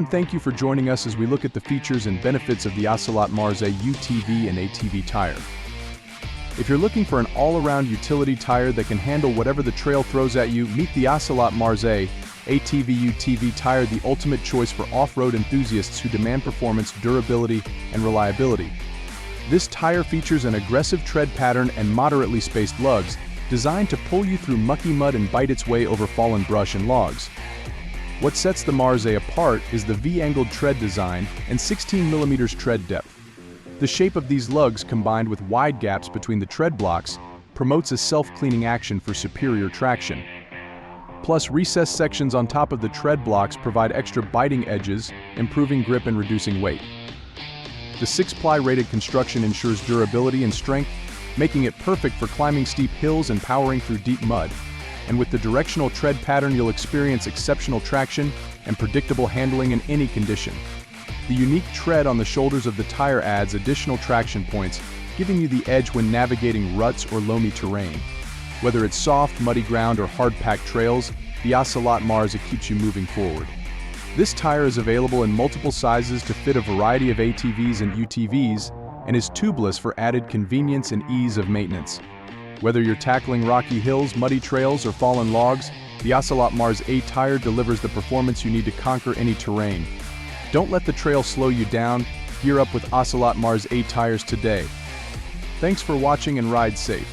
thank you for joining us as we look at the features and benefits of the Ocelot Mars-A UTV and ATV tire. If you're looking for an all-around utility tire that can handle whatever the trail throws at you, meet the Ocelot Mars-A ATV UTV tire, the ultimate choice for off-road enthusiasts who demand performance, durability, and reliability. This tire features an aggressive tread pattern and moderately spaced lugs, designed to pull you through mucky mud and bite its way over fallen brush and logs. What sets the Mars-A apart is the V-angled tread design and 16mm tread depth. The shape of these lugs, combined with wide gaps between the tread blocks, promotes a self-cleaning action for superior traction. Plus, recessed sections on top of the tread blocks provide extra biting edges, improving grip and reducing weight. The 6-ply rated construction ensures durability and strength, making it perfect for climbing steep hills and powering through deep mud. And with the directional tread pattern, you'll experience exceptional traction and predictable handling in any condition. The unique tread on the shoulders of the tire adds additional traction points, giving you the edge when navigating ruts or loamy terrain. Whether it's soft, muddy ground or hard-packed trails, the Ocelot Mars-A keeps you moving forward. This tire is available in multiple sizes to fit a variety of ATVs and UTVs, and is tubeless for added convenience and ease of maintenance. Whether you're tackling rocky hills, muddy trails, or fallen logs, the Ocelot Mars-A tire delivers the performance you need to conquer any terrain. Don't let the trail slow you down. Gear up with Ocelot Mars-A tires today. Thanks for watching and ride safe.